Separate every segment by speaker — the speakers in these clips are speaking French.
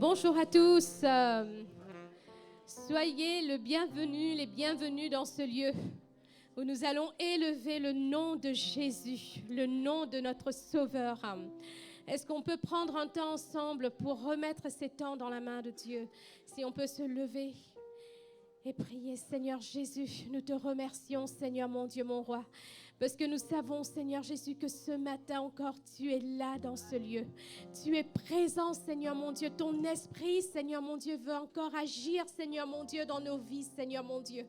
Speaker 1: Bonjour à tous. Soyez les bienvenus dans ce lieu où nous allons élever le nom de Jésus, le nom de notre Sauveur. Est-ce qu'on peut prendre un temps ensemble pour remettre ces temps dans la main de Dieu? Si on peut se lever et prier. Seigneur Jésus, nous te remercions, Seigneur mon Dieu, mon roi, parce que nous savons, Seigneur Jésus, que ce matin encore, tu es là dans ce lieu. Tu es présent, Seigneur mon Dieu. Ton esprit, Seigneur mon Dieu, veut encore agir, Seigneur mon Dieu, dans nos vies, Seigneur mon Dieu.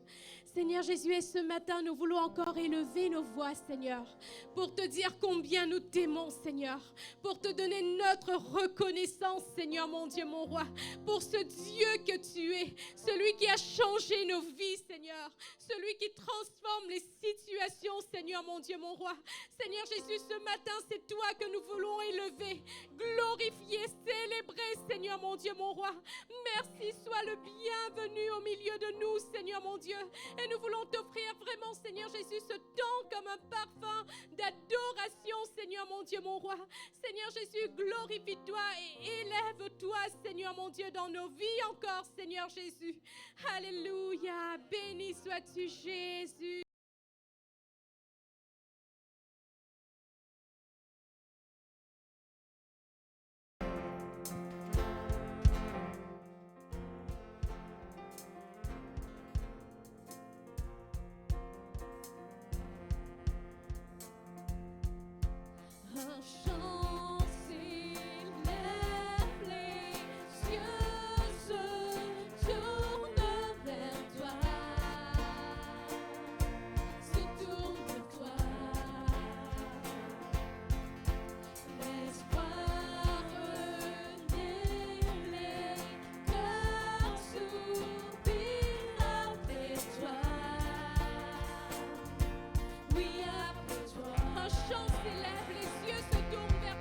Speaker 1: Seigneur Jésus, et ce matin, nous voulons encore élever nos voix, Seigneur, pour te dire combien nous t'aimons, Seigneur, pour te donner notre reconnaissance, Seigneur mon Dieu, mon roi, pour ce Dieu que tu es, celui qui a changé nos vies, Seigneur, celui qui transforme les situations, Seigneur mon Dieu, mon roi. Seigneur Jésus, ce matin, c'est toi que nous voulons élever, glorifier, célébrer, Seigneur mon Dieu, mon roi. Merci, sois le bienvenu au milieu de nous, Seigneur mon Dieu. Et nous voulons t'offrir vraiment, Seigneur Jésus, ce temps comme un parfum d'adoration, Seigneur mon Dieu, mon roi. Seigneur Jésus, glorifie-toi et élève-toi, Seigneur mon Dieu, dans nos vies encore, Seigneur Jésus. Alléluia, béni sois-tu, Jésus. Un chant s'élève, les cieux se tournent vers toi, se tournent vers toi. L'espoir renaît, les cœurs soupirent après toi. Oui, après toi. Un chant s'élève, les cieux se tournent vers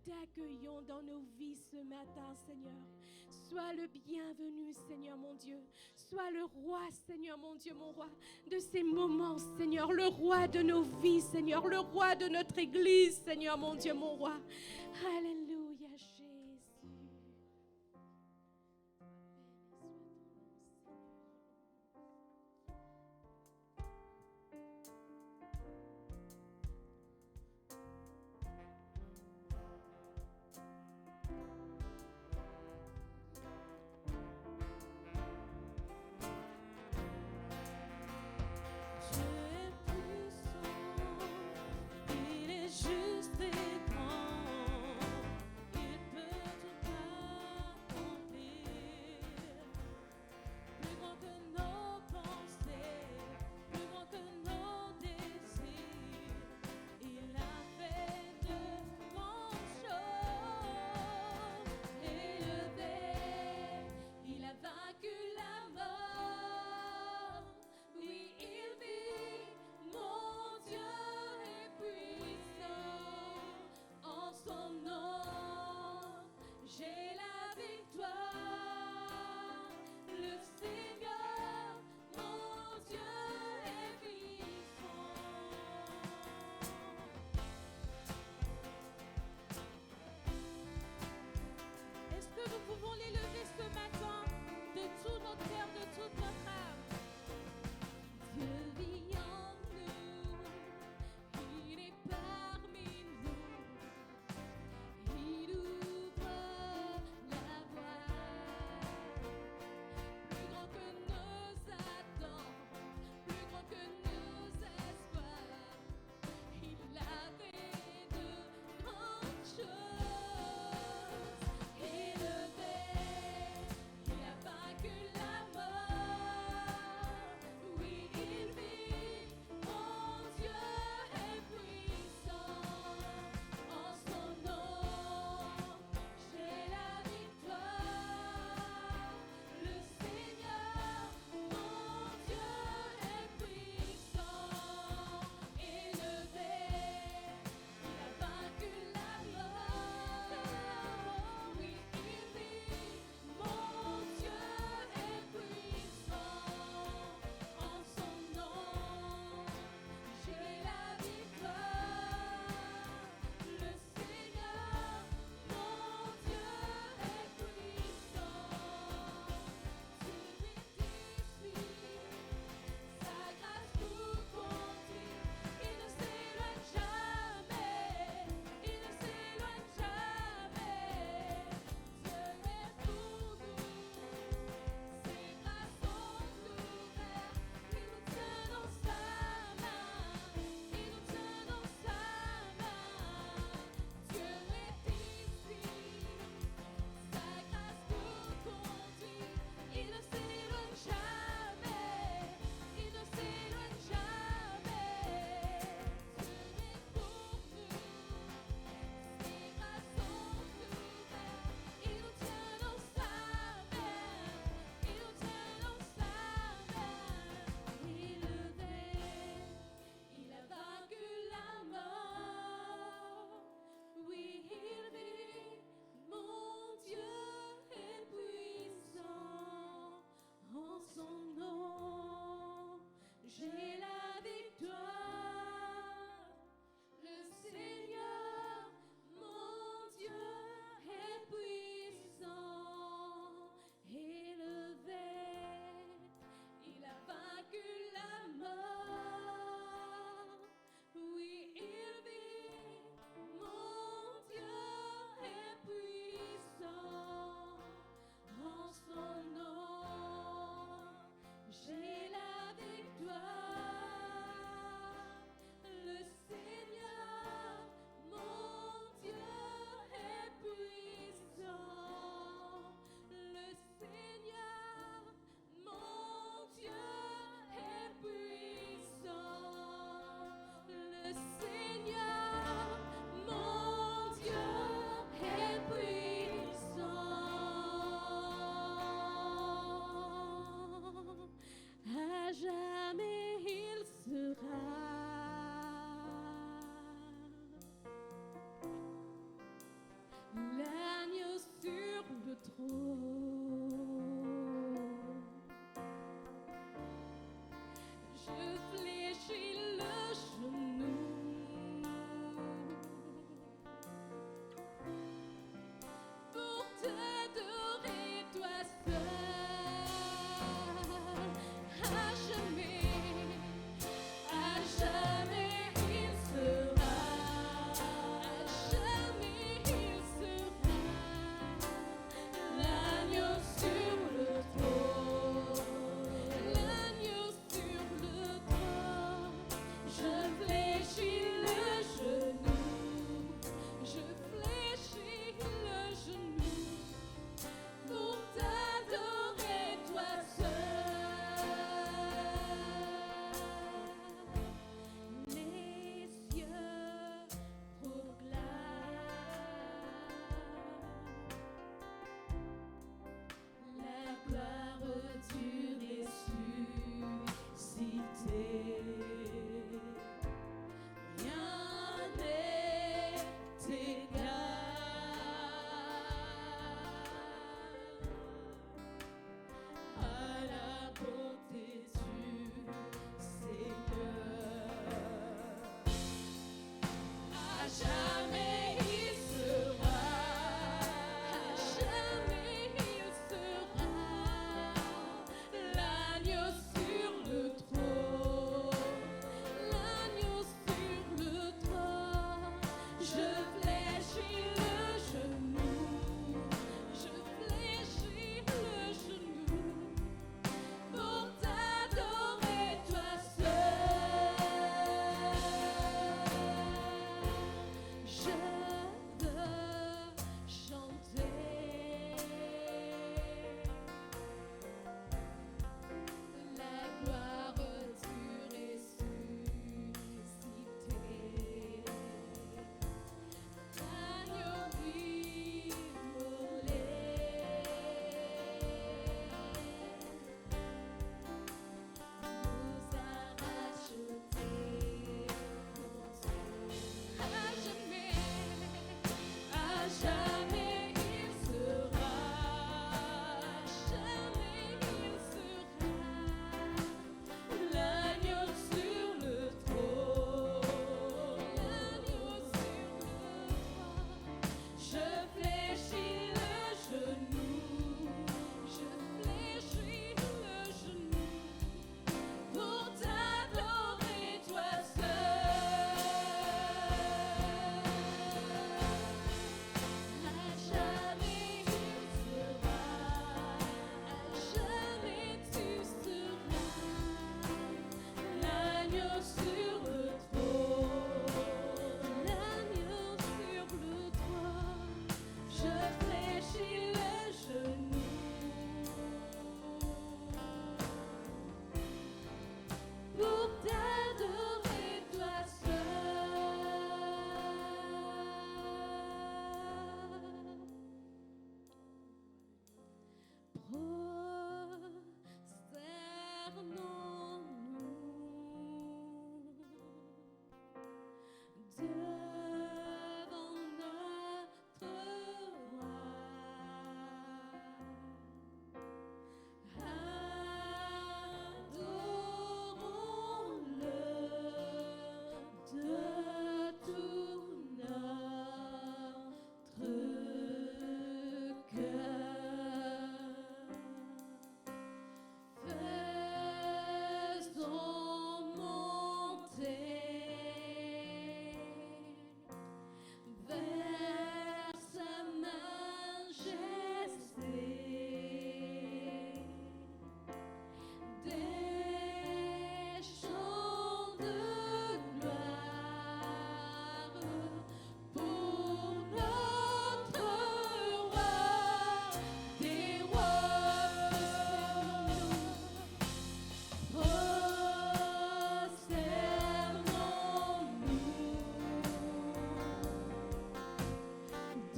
Speaker 1: t'accueillons dans nos vies ce matin, Seigneur. Sois le bienvenu, Seigneur mon Dieu. Sois le roi, Seigneur mon Dieu, mon roi, de ces moments, Seigneur. Le roi de nos vies, Seigneur. Le roi de notre Église, Seigneur mon Dieu, mon roi. Alléluia, Jésus.
Speaker 2: Juste et grand.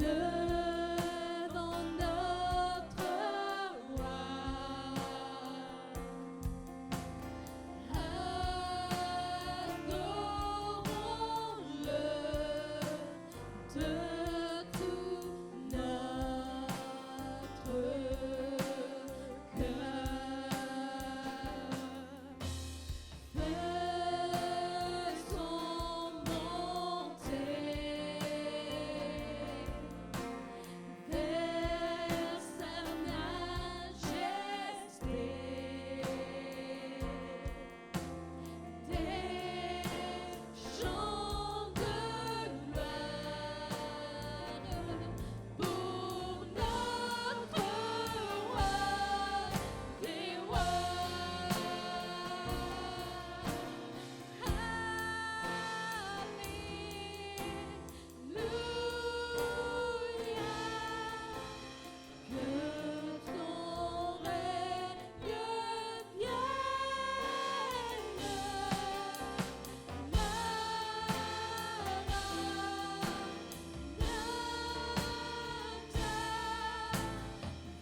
Speaker 1: devant notre roi. Adorons-le de tout notre cœur. Faisons monter vers sa majesté des chants de gloire pour notre roi des rois. Alléluia, que ton règne vienne.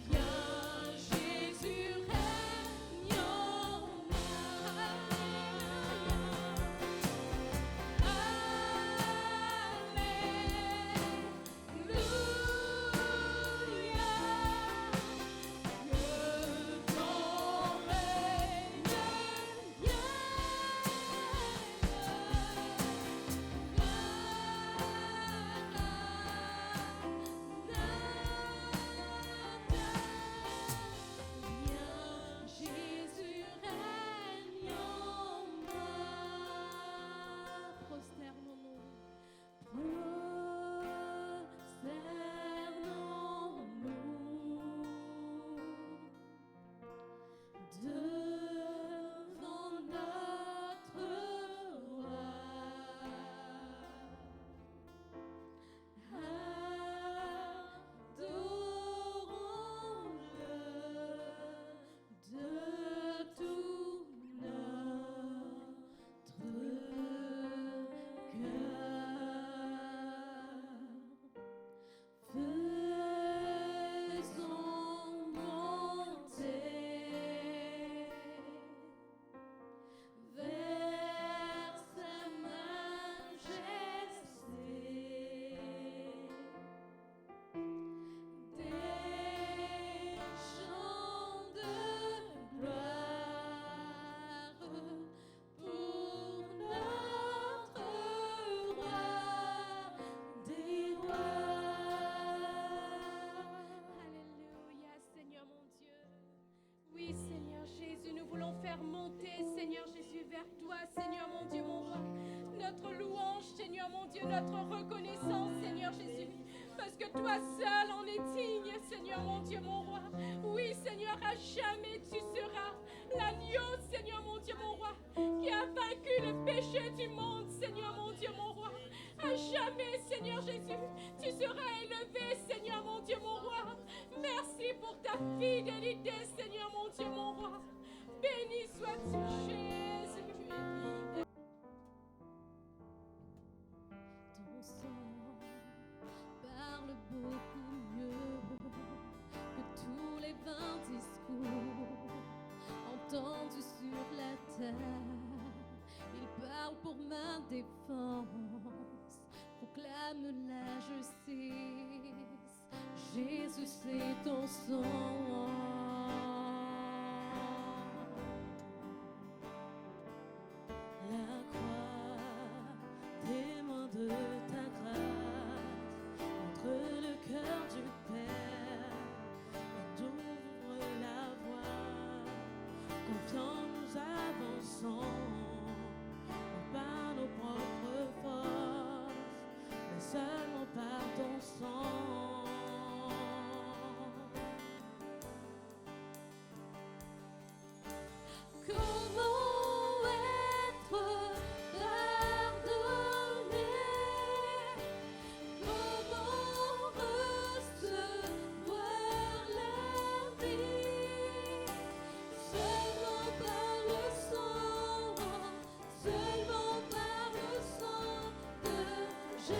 Speaker 1: Viens Jésus, règne en Alléluia, que ton règne vienne. Jésus, règne en moi. Prosternons-nous. Prosternons-nous devant notre roi. Adorons-le de tout notre cœur. Faisons monter vers sa majesté des chants de gloire pour notre roi des rois. Alléluia, Seigneur mon Dieu. Oui, Seigneur Jésus, nous voulons faire monter, Seigneur Jésus, vers toi, Seigneur mon Dieu, mon roi. Notre louange, Seigneur mon Dieu, notre reconnaissance, Seigneur Jésus. Parce que toi seul en es digne, Seigneur mon Dieu, mon roi. Oui, Seigneur, à jamais tu seras l'agneau, Seigneur mon Dieu, mon roi, qui a vaincu le péché du monde, Seigneur mon Dieu, mon roi. À jamais, Seigneur Jésus, tu seras élevé, Seigneur mon Dieu, mon roi. Merci pour ta fidélité, Seigneur mon Dieu, mon roi. Béni sois-tu, Jésus. Ton sang parle beaucoup mieux que tous les vains discours entendus sur la terre. Il parle pour ma défense, proclame la justice. Jésus, c'est ton sang. La croix témoin de ta grâce entre le cœur du Père et t'ouvre la voie. Confiants nous avançons, non par nos propres forces, mais seulement par ton sang. Comment être pardonné? Comment recevoir la vie? Seulement par le sang, seulement par le sang de Jésus.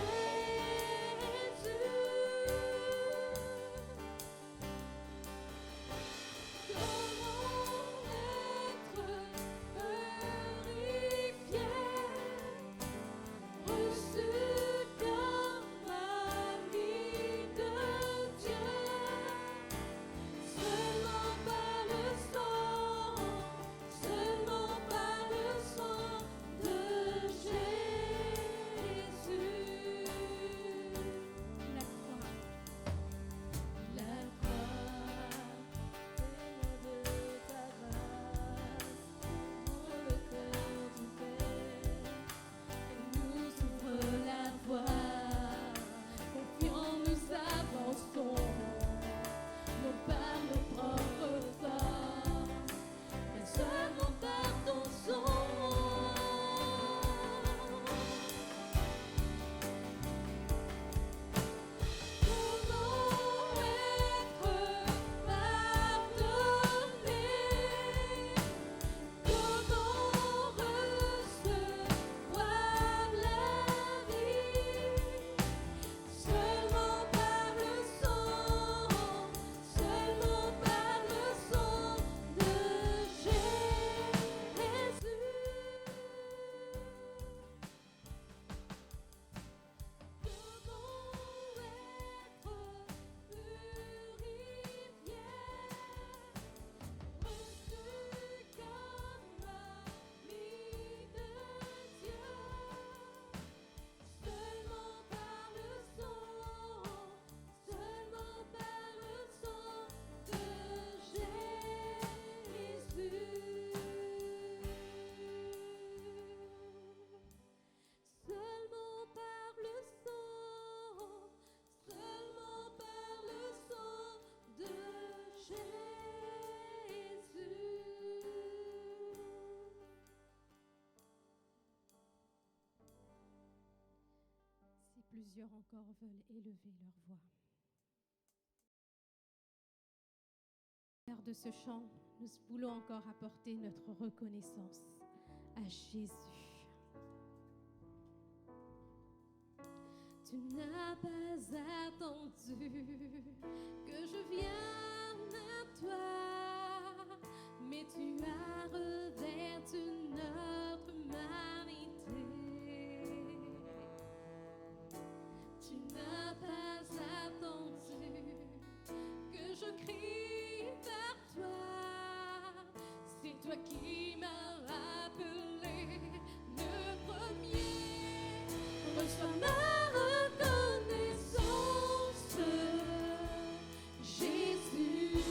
Speaker 1: plusieurs encore veulent élever leur voix. De ce chant, nous voulons encore apporter notre reconnaissance à Jésus. Tu n'as pas attendu que je vienne à toi, mais tu as revêtu notre humanité. Tu n'as pas attendu que je crie vers toi. C'est toi qui m'as appelé le premier. Reçois ma reconnaissance, Jésus.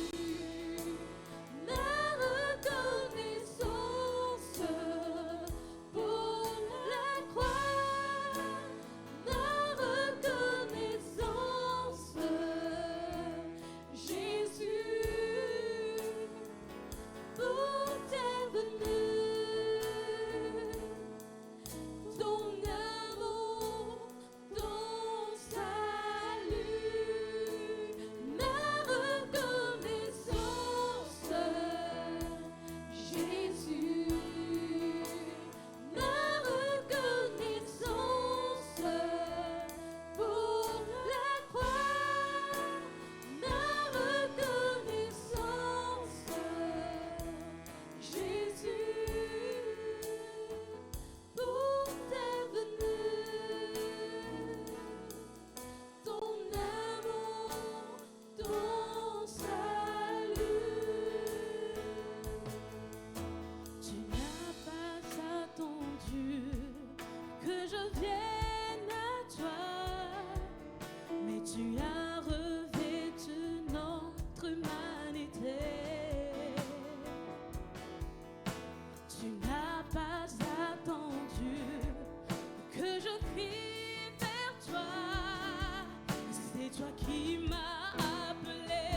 Speaker 1: Ma reconnaissance pour la croix. Ma reconnaissance, Jésus, pour ta venue, ton amour, ton salut. Ma reconnaissance, Jésus. Ma reconnaissance pour la croix. Ma reconnaissance, Jésus, pour ta venue, ton amour, ton salut. Tu n'as pas attendu que je vienne à toi, mais tu as revêtu notre humanité. Tu n'as pas attendu que je crie vers toi. C'est toi qui m'as appelé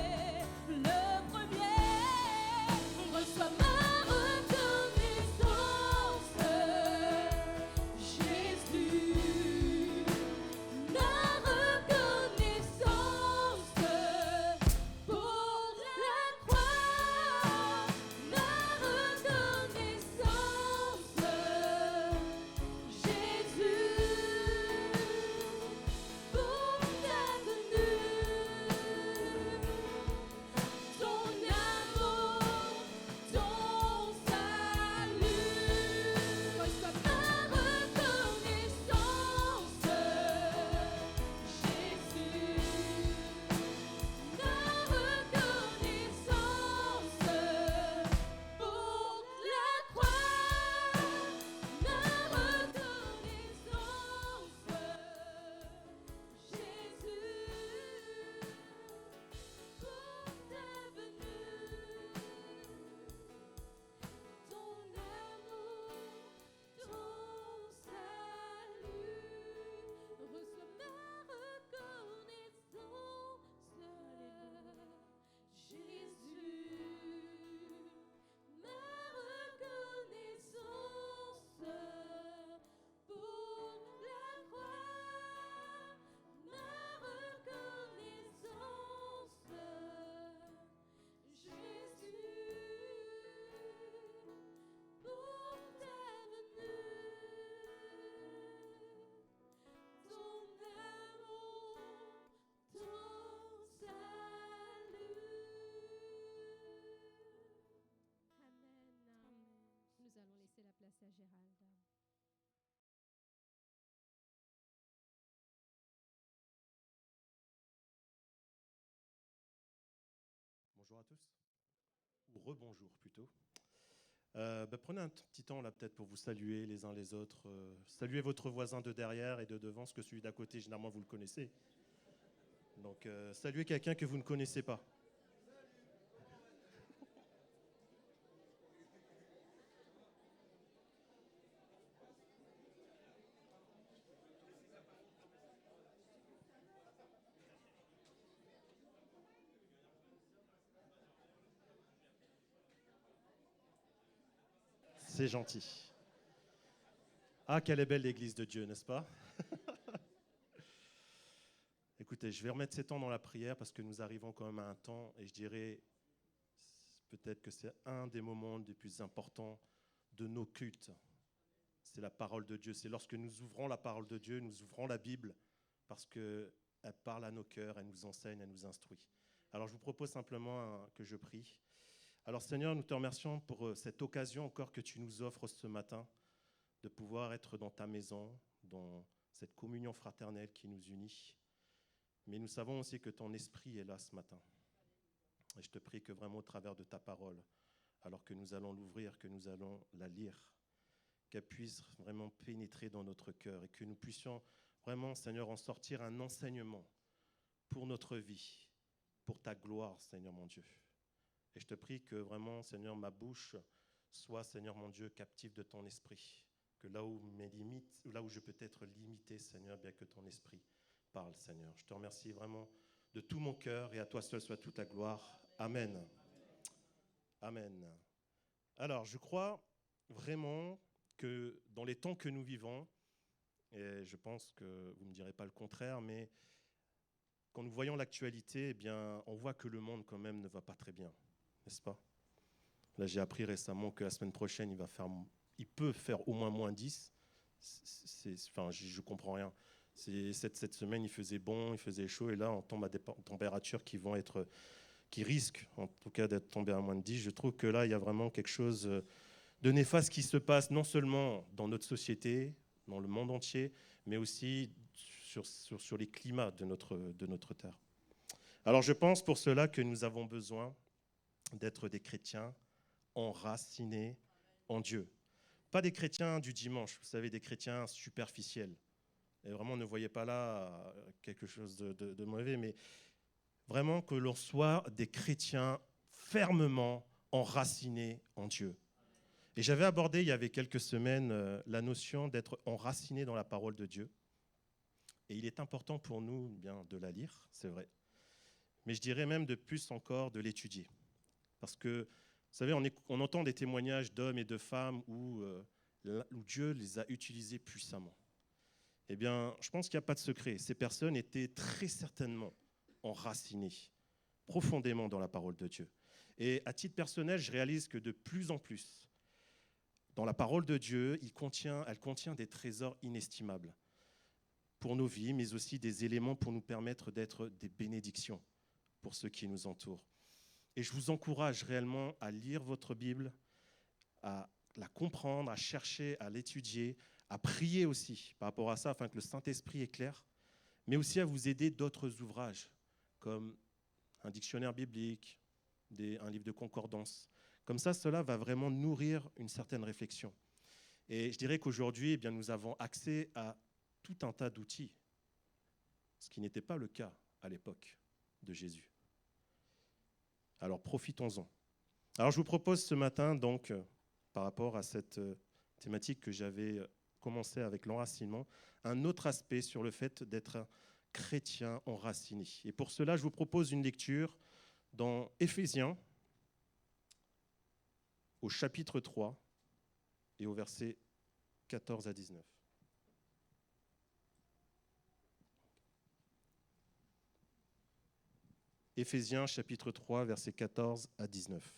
Speaker 1: le premier. Reçois ma reconnaissance, Jésus. Ma reconnaissance pour la croix. Ma reconnaissance, Jésus, pour ta venue, ton amour, ton salut. Reçois ma reconnaissance, Jésus. Ma reconnaissance pour la croix. Ma reconnaissance, Jésus, pour ta venue, ton amour, ton salut. Reçois ma reconnaissance, Jésus. Ma reconnaissance pour la croix. Ma reconnaissance, Jésus, pour ta venue, ton amour, ton salut. Amen. Nous allons laisser la place à Gérald.
Speaker 2: Bonjour à tous, ou rebonjour plutôt. Prenez un petit temps là peut-être pour vous saluer les uns les autres. Saluez votre voisin de derrière et de devant, parce que celui d'à côté, généralement, vous le connaissez. Donc, saluez quelqu'un que vous ne connaissez pas. C'est gentil. Ah, quelle est belle l'église de Dieu, n'est-ce pas? Écoutez, je vais remettre ces temps dans la prière parce que nous arrivons quand même à un temps, et je dirais peut-être que c'est un des moments les plus importants de nos cultes. C'est la parole de Dieu. C'est lorsque nous ouvrons la parole de Dieu, nous ouvrons la Bible, parce qu'elle parle à nos cœurs, elle nous enseigne, elle nous instruit. Alors je vous propose simplement que je prie. Alors Seigneur, nous te remercions pour cette occasion encore que tu nous offres ce matin, de pouvoir être dans ta maison, dans cette communion fraternelle qui nous unit. Mais nous savons aussi que ton esprit est là ce matin. Et je te prie que vraiment au travers de ta parole, alors que nous allons l'ouvrir, que nous allons la lire, qu'elle puisse vraiment pénétrer dans notre cœur et que nous puissions vraiment, Seigneur, en sortir un enseignement pour notre vie, pour ta gloire, Seigneur mon Dieu. Et je te prie que vraiment, Seigneur, ma bouche soit, Seigneur mon Dieu, captive de ton esprit. Que là où mes limites, là où je peux être limité, Seigneur, bien que ton esprit parle, Seigneur. Je te remercie vraiment de tout mon cœur et à toi seul soit toute la gloire. Amen. Amen. Alors, je crois vraiment que dans les temps que nous vivons, et je pense que vous ne me direz pas le contraire, mais quand nous voyons l'actualité, eh bien, on voit que le monde quand même ne va pas très bien, n'est-ce pas? Là, j'ai appris récemment que la semaine prochaine, il peut faire au moins -10. Enfin, je ne comprends rien. Cette semaine, il faisait bon, il faisait chaud, et là, on tombe à des températures qui risquent, en tout cas, d'être tombées à -10. Je trouve que là, il y a vraiment quelque chose de néfaste qui se passe, non seulement dans notre société, dans le monde entier, mais aussi sur les climats de notre terre. Alors, je pense pour cela que nous avons besoin d'être des chrétiens enracinés en Dieu. Pas des chrétiens du dimanche, vous savez, des chrétiens superficiels. Et vraiment, ne voyez pas là quelque chose de mauvais, mais vraiment que l'on soit des chrétiens fermement enracinés en Dieu. Et j'avais abordé il y avait quelques semaines la notion d'être enraciné dans la parole de Dieu. Et il est important pour nous bien de la lire, c'est vrai. Mais je dirais même de plus encore de l'étudier. Parce que, vous savez, on entend des témoignages d'hommes et de femmes où Dieu les a utilisés puissamment. Eh bien, je pense qu'il n'y a pas de secret. Ces personnes étaient très certainement enracinées profondément dans la parole de Dieu. Et à titre personnel, je réalise que de plus en plus, dans la parole de Dieu, elle contient des trésors inestimables pour nos vies, mais aussi des éléments pour nous permettre d'être des bénédictions pour ceux qui nous entourent. Et je vous encourage réellement à lire votre Bible, à la comprendre, à chercher, à l'étudier, à prier aussi par rapport à ça, afin que le Saint-Esprit éclaire, mais aussi à vous aider d'autres ouvrages, comme un dictionnaire biblique, un livre de concordance. Comme ça, cela va vraiment nourrir une certaine réflexion. Et je dirais qu'aujourd'hui, eh bien, nous avons accès à tout un tas d'outils, ce qui n'était pas le cas à l'époque de Jésus. Alors profitons-en. Alors je vous propose ce matin, donc, par rapport à cette thématique que j'avais commencé avec l'enracinement, un autre aspect sur le fait d'être un chrétien enraciné. Et pour cela, je vous propose une lecture dans Éphésiens, au chapitre 3 et au verset 14 à 19. Éphésiens, chapitre 3, versets 14 à 19.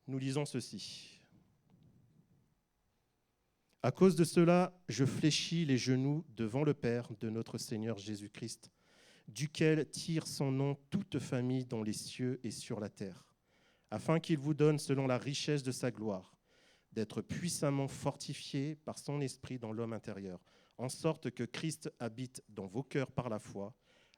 Speaker 2: Nous lisons ceci. « À cause de cela, je fléchis les genoux devant le Père de notre Seigneur Jésus-Christ, duquel tire son nom toute famille dans les cieux et sur la terre, afin qu'il vous donne, selon la richesse de sa gloire, d'être puissamment fortifié par son esprit dans l'homme intérieur, en sorte que Christ habite dans vos cœurs par la foi,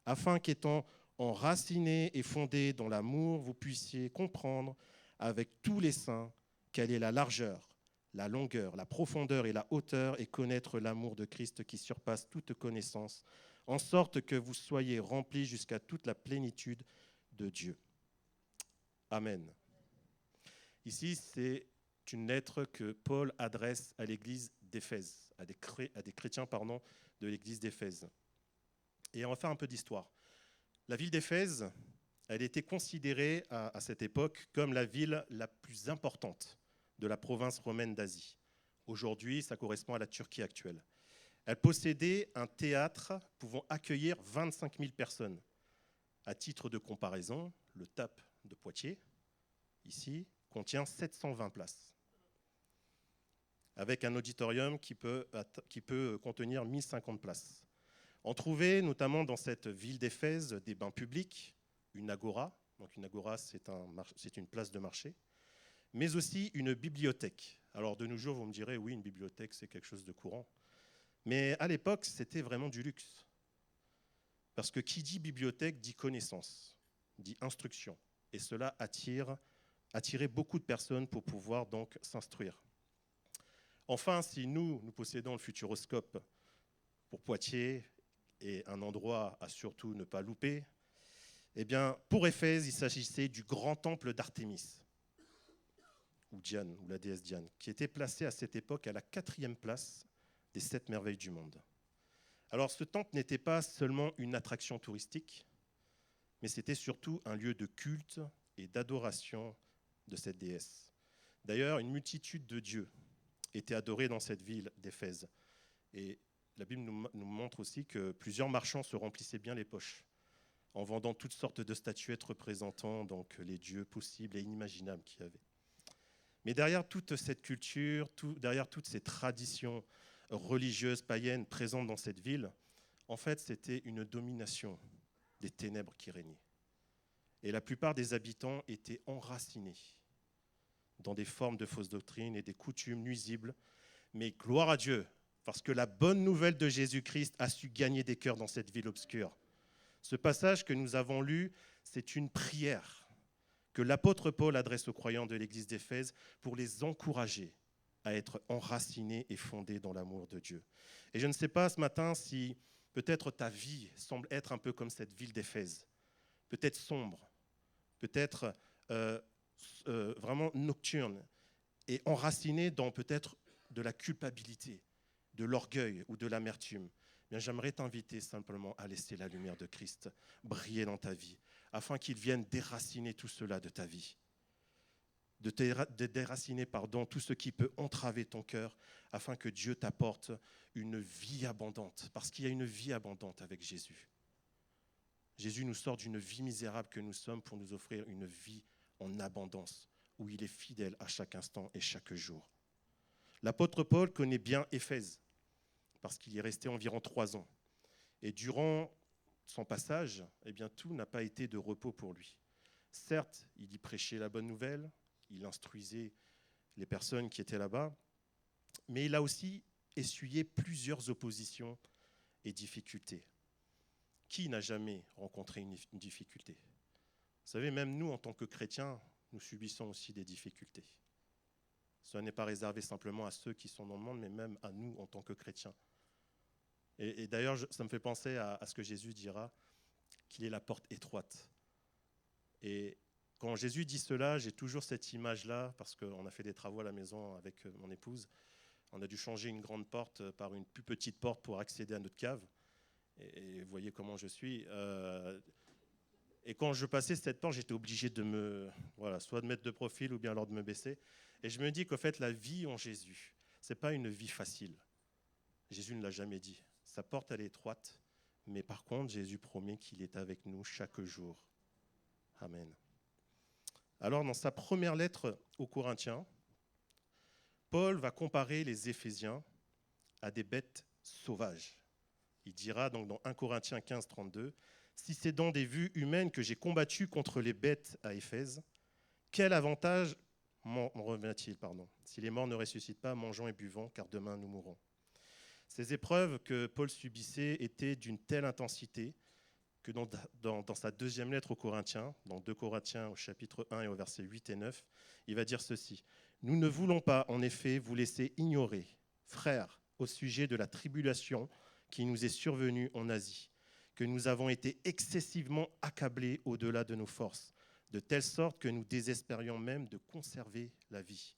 Speaker 2: afin qu'étant enracinés et fondés dans l'amour, vous puissiez comprendre avec tous les saints quelle est la largeur, la longueur, la profondeur et la hauteur, et connaître l'amour de Christ qui surpasse toute connaissance, en sorte que vous soyez remplis jusqu'à toute la plénitude de Dieu. » Amen. Ici, c'est une lettre que Paul adresse à l'église d'Éphèse, à des chrétiens de l'église d'Éphèse. Et on va faire un peu d'histoire. La ville d'Éphèse, elle était considérée à cette époque comme la ville la plus importante de la province romaine d'Asie. Aujourd'hui, ça correspond à la Turquie actuelle. Elle possédait un théâtre pouvant accueillir 25 000 personnes. À titre de comparaison, le TAP de Poitiers, ici, contient 720 places, avec un auditorium qui peut contenir 1050 places. On trouvait notamment dans cette ville d'Éphèse des bains publics, une agora, donc une agora c'est une place de marché, mais aussi une bibliothèque. Alors de nos jours, vous me direz, oui, une bibliothèque c'est quelque chose de courant, mais à l'époque, c'était vraiment du luxe. Parce que qui dit bibliothèque dit connaissance, dit instruction, et cela attirait beaucoup de personnes pour pouvoir donc s'instruire. Enfin, si nous possédons le Futuroscope pour Poitiers et un endroit à surtout ne pas louper, eh bien, pour Éphèse, il s'agissait du grand temple d'Artémis, ou Diane, ou la déesse Diane, qui était placé à cette époque à la 4e place des 7 merveilles du monde. Alors, ce temple n'était pas seulement une attraction touristique, mais c'était surtout un lieu de culte et d'adoration de cette déesse. D'ailleurs, une multitude de dieux étaient adorés dans cette ville d'Éphèse. Et la Bible nous montre aussi que plusieurs marchands se remplissaient bien les poches en vendant toutes sortes de statuettes représentant donc les dieux possibles et inimaginables qu'il y avait. Mais derrière toute cette culture, derrière toutes ces traditions religieuses païennes présentes dans cette ville, en fait, c'était une domination des ténèbres qui régnaient. Et la plupart des habitants étaient enracinés dans des formes de fausses doctrines et des coutumes nuisibles. Mais gloire à Dieu, parce que la bonne nouvelle de Jésus-Christ a su gagner des cœurs dans cette ville obscure. Ce passage que nous avons lu, c'est une prière que l'apôtre Paul adresse aux croyants de l'église d'Éphèse pour les encourager à être enracinés et fondés dans l'amour de Dieu. Et je ne sais pas ce matin si peut-être ta vie semble être un peu comme cette ville d'Éphèse, peut-être sombre, peut-être vraiment nocturne et enracinée dans peut-être de la culpabilité, de l'orgueil ou de l'amertume. Bien, j'aimerais t'inviter simplement à laisser la lumière de Christ briller dans ta vie, afin qu'il vienne déraciner tout cela de ta vie, de déraciner tout ce qui peut entraver ton cœur, afin que Dieu t'apporte une vie abondante, parce qu'il y a une vie abondante avec Jésus. Jésus nous sort d'une vie misérable que nous sommes pour nous offrir une vie en abondance, où il est fidèle à chaque instant et chaque jour. L'apôtre Paul connaît bien Éphèse, parce qu'il y est resté environ 3 ans. Et durant son passage, eh bien, tout n'a pas été de repos pour lui. Certes, il y prêchait la bonne nouvelle, il instruisait les personnes qui étaient là-bas, mais il a aussi essuyé plusieurs oppositions et difficultés. Qui n'a jamais rencontré une difficulté ? Vous savez, même nous, en tant que chrétiens, nous subissons aussi des difficultés. Ce n'est pas réservé simplement à ceux qui sont dans le monde, mais même à nous, en tant que chrétiens. Et d'ailleurs, ça me fait penser à ce que Jésus dira, qu'il est la porte étroite. Et quand Jésus dit cela, j'ai toujours cette image-là, parce qu'on a fait des travaux à la maison avec mon épouse. On a dû changer une grande porte par une plus petite porte pour accéder à notre cave. Et vous voyez comment je suis. Et quand je passais cette porte, j'étais obligé de soit de mettre de profil ou bien alors de me baisser. Et je me dis qu'en fait, la vie en Jésus, ce n'est pas une vie facile. Jésus ne l'a jamais dit. Sa porte, elle est étroite, mais par contre, Jésus promet qu'il est avec nous chaque jour. Amen. Alors, dans sa première lettre aux Corinthiens, Paul va comparer les Éphésiens à des bêtes sauvages. Il dira donc dans 1 Corinthiens 15, 32, « Si c'est dans des vues humaines que j'ai combattu contre les bêtes à Éphèse, quel avantage m'en revient-il, si les morts ne ressuscitent pas, mangeons et buvons, car demain nous mourrons. » Ces épreuves que Paul subissait étaient d'une telle intensité que dans sa deuxième lettre aux Corinthiens, dans 2 Corinthiens au chapitre 1 et au verset 8 et 9, il va dire ceci. « Nous ne voulons pas, en effet, vous laisser ignorer, frères, au sujet de la tribulation qui nous est survenue en Asie, que nous avons été excessivement accablés au-delà de nos forces, de telle sorte que nous désespérions même de conserver la vie.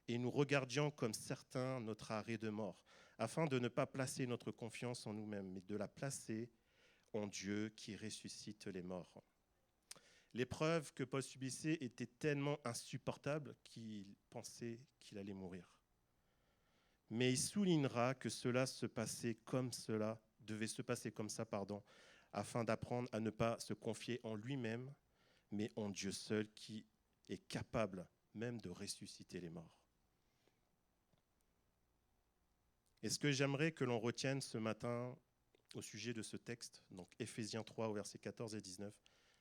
Speaker 2: Et nous regardions comme certains notre arrêt de mort, afin de ne pas placer notre confiance en nous-mêmes, mais de la placer en Dieu qui ressuscite les morts. » L'épreuve que Paul subissait était tellement insupportable qu'il pensait qu'il allait mourir. mais il soulignera que devait se passer comme ça, afin d'apprendre à ne pas se confier en lui-même, mais en Dieu seul qui est capable même de ressusciter les morts. Et ce que j'aimerais que l'on retienne ce matin au sujet de ce texte, donc Éphésiens 3 au verset 14 et 19,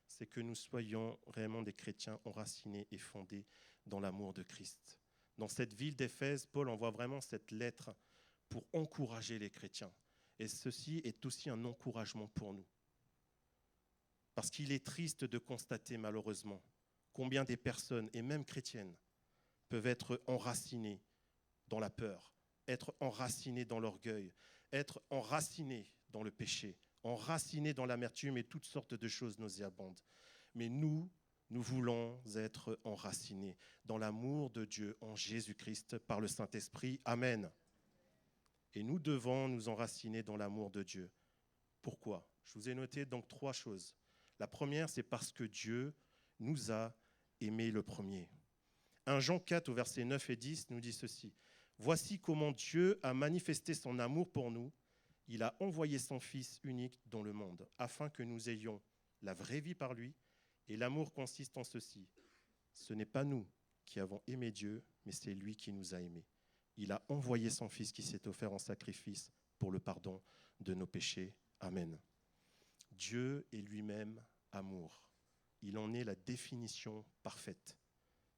Speaker 2: c'est que nous soyons réellement des chrétiens enracinés et fondés dans l'amour de Christ. Dans cette ville d'Éphèse, Paul envoie vraiment cette lettre pour encourager les chrétiens. Et ceci est aussi un encouragement pour nous. Parce qu'il est triste de constater malheureusement combien des personnes, et même chrétiennes, peuvent être enracinées dans la peur, être enracinées dans l'orgueil, être enracinées dans le péché, enracinées dans l'amertume et toutes sortes de choses nauséabondes. Mais nous voulons être enracinés dans l'amour de Dieu en Jésus-Christ par le Saint-Esprit. Amen. Et nous devons nous enraciner dans l'amour de Dieu. Pourquoi ? Je vous ai noté donc 3 choses. La première, c'est parce que Dieu nous a aimés le premier. 1 Jean 4 au verset 9 et 10 nous dit ceci. « Voici comment Dieu a manifesté son amour pour nous. Il a envoyé son Fils unique dans le monde, afin que nous ayons la vraie vie par lui. Et l'amour consiste en ceci. Ce n'est pas nous qui avons aimé Dieu, mais c'est lui qui nous a aimés. Il a envoyé son Fils qui s'est offert en sacrifice pour le pardon de nos péchés. Amen. » Dieu est lui-même amour. Il en est la définition parfaite.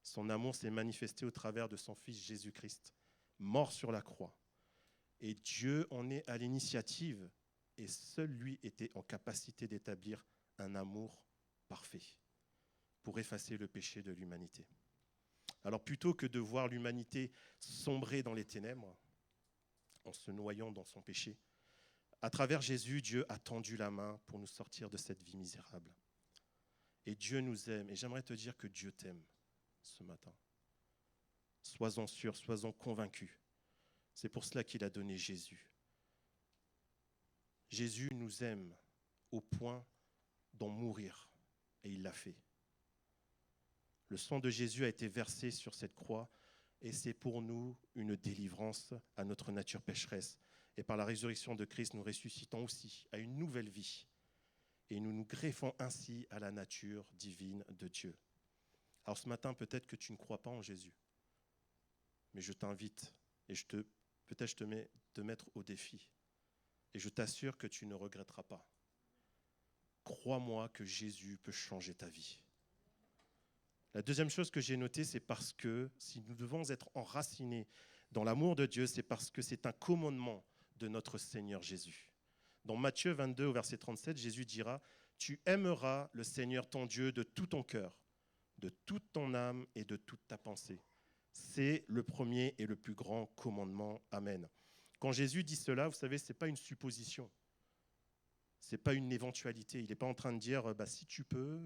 Speaker 2: Son amour s'est manifesté au travers de son Fils Jésus-Christ, mort sur la croix. Et Dieu en est à l'initiative, et seul lui était en capacité d'établir un amour parfait pour effacer le péché de l'humanité. Alors plutôt que de voir l'humanité sombrer dans les ténèbres, en se noyant dans son péché, à travers Jésus, Dieu a tendu la main pour nous sortir de cette vie misérable. Et Dieu nous aime. Et j'aimerais te dire que Dieu t'aime ce matin. Sois-en sûr, sois-en convaincu. C'est pour cela qu'il a donné Jésus. Jésus nous aime au point d'en mourir. Et il l'a fait. Le sang de Jésus a été versé sur cette croix. Et c'est pour nous une délivrance à notre nature pécheresse. Et par la résurrection de Christ, nous ressuscitons aussi à une nouvelle vie. Et nous nous greffons ainsi à la nature divine de Dieu. Alors ce matin, peut-être que tu ne crois pas en Jésus. Mais je t'invite, et peut-être je te mettre au défi. Et je t'assure que tu ne regretteras pas. Crois-moi que Jésus peut changer ta vie. La deuxième chose que j'ai notée, c'est parce que si nous devons être enracinés dans l'amour de Dieu, c'est parce que c'est un commandement de notre Seigneur Jésus. Dans Matthieu 22, au verset 37, Jésus dira « Tu aimeras le Seigneur ton Dieu de tout ton cœur, de toute ton âme et de toute ta pensée. » C'est le premier et le plus grand commandement. Amen. Quand Jésus dit cela, vous savez, ce n'est pas une supposition. Ce n'est pas une éventualité. Il n'est pas en train de dire « si tu peux,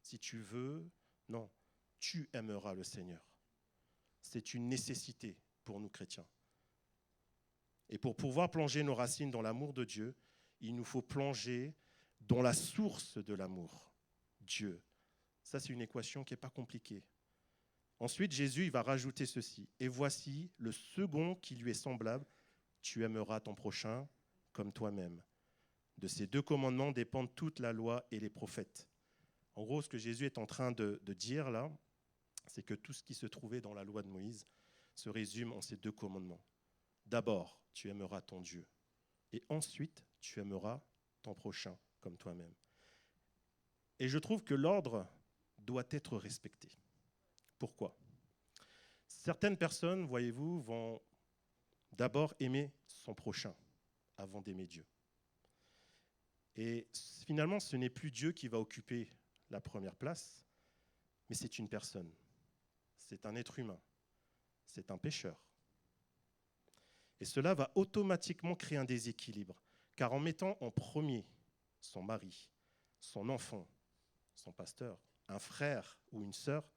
Speaker 2: si tu veux ». Non, tu aimeras le Seigneur. C'est une nécessité pour nous chrétiens. Et pour pouvoir plonger nos racines dans l'amour de Dieu, il nous faut plonger dans la source de l'amour, Dieu. Ça, c'est une équation qui n'est pas compliquée. Ensuite, Jésus il va rajouter ceci. « Et voici le second qui lui est semblable, tu aimeras ton prochain comme toi-même. » De ces 2 commandements dépendent toute la loi et les prophètes. En gros, ce que Jésus est en train de dire là, c'est que tout ce qui se trouvait dans la loi de Moïse se résume en ces 2 commandements. D'abord, tu aimeras ton Dieu. Et ensuite, tu aimeras ton prochain comme toi-même. Et je trouve que l'ordre doit être respecté. Pourquoi ? Certaines personnes, voyez-vous, vont d'abord aimer son prochain avant d'aimer Dieu. Et finalement, ce n'est plus Dieu qui va occuper la première place, mais c'est une personne. C'est un être humain. C'est un pécheur. Et cela va automatiquement créer un déséquilibre, car en mettant en premier son mari, son enfant, son pasteur, un frère ou une sœur,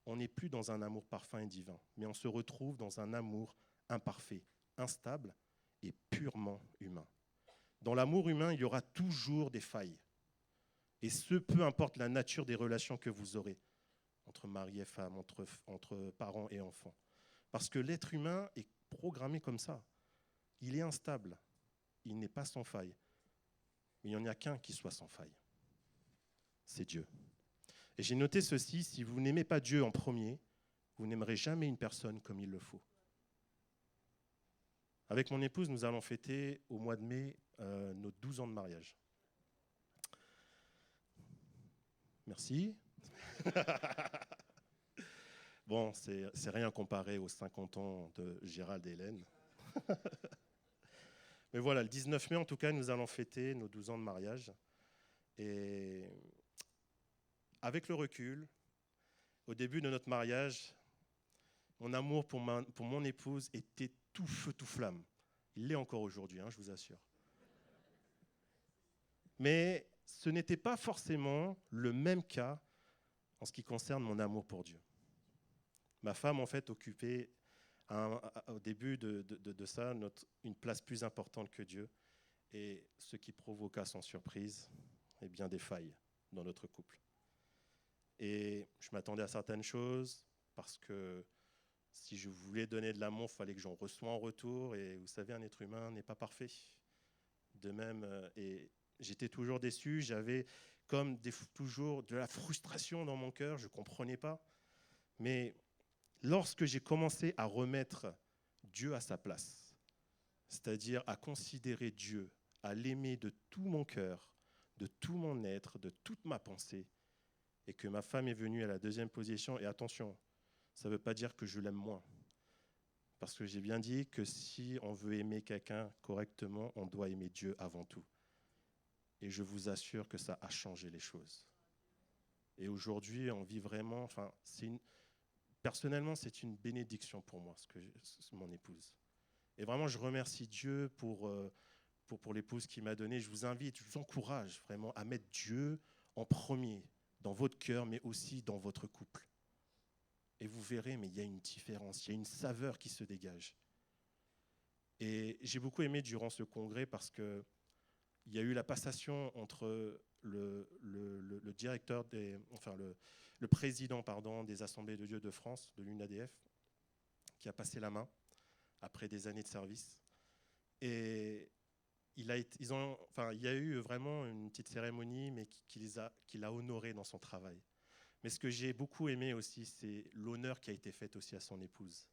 Speaker 2: on n'est plus dans un amour parfait et divin, mais on se retrouve dans un amour imparfait, instable et purement humain. Dans l'amour humain, il y aura toujours des failles. Et ce, peu importe la nature des relations que vous aurez, entre mari et femme, entre parents et enfants. Parce que l'être humain est programmé comme ça. Il est instable. Il n'est pas sans faille. Mais il n'y en a qu'un qui soit sans faille. C'est Dieu. Et j'ai noté ceci, si vous n'aimez pas Dieu en premier, vous n'aimerez jamais une personne comme il le faut. Avec mon épouse, nous allons fêter au mois de mai nos 12 ans de mariage. Merci. Bon, c'est rien comparé aux 50 ans de Gérald et Hélène. Mais voilà, le 19 mai, en tout cas, nous allons fêter nos 12 ans de mariage. Et avec le recul, au début de notre mariage, mon amour pour mon épouse était tout feu, tout flamme. Il l'est encore aujourd'hui, je vous assure. Mais ce n'était pas forcément le même cas en ce qui concerne mon amour pour Dieu. Ma femme, en fait, occupait au début de ça une place plus importante que Dieu, et ce qui provoqua sans surprise bien des failles dans notre couple. Et je m'attendais à certaines choses, parce que si je voulais donner de l'amour, il fallait que j'en reçoive en retour, et vous savez, un être humain n'est pas parfait. De même, et j'étais toujours déçu, j'avais comme toujours de la frustration dans mon cœur, je ne comprenais pas. Mais lorsque j'ai commencé à remettre Dieu à sa place, c'est-à-dire à considérer Dieu, à l'aimer de tout mon cœur, de tout mon être, de toute ma pensée, et que ma femme est venue à la deuxième position, et attention, ça ne veut pas dire que je l'aime moins, parce que j'ai bien dit que si on veut aimer quelqu'un correctement, on doit aimer Dieu avant tout. Et je vous assure que ça a changé les choses. Et aujourd'hui, on vit vraiment, personnellement, c'est une bénédiction pour moi, mon épouse. Et vraiment, je remercie Dieu pour l'épouse qu'il m'a donnée. Je vous invite, je vous encourage vraiment à mettre Dieu en premier dans votre cœur, mais aussi dans votre couple. Et vous verrez, mais il y a une différence, il y a une saveur qui se dégage. Et j'ai beaucoup aimé durant ce congrès parce qu'il y a eu la passation entre le directeur, le président des Assemblées de Dieu de France, de l'UNADF, qui a passé la main après des années de service. Et il y a eu vraiment une petite cérémonie, mais qui l'a honoré dans son travail. Mais ce que j'ai beaucoup aimé aussi, c'est l'honneur qui a été fait aussi à son épouse,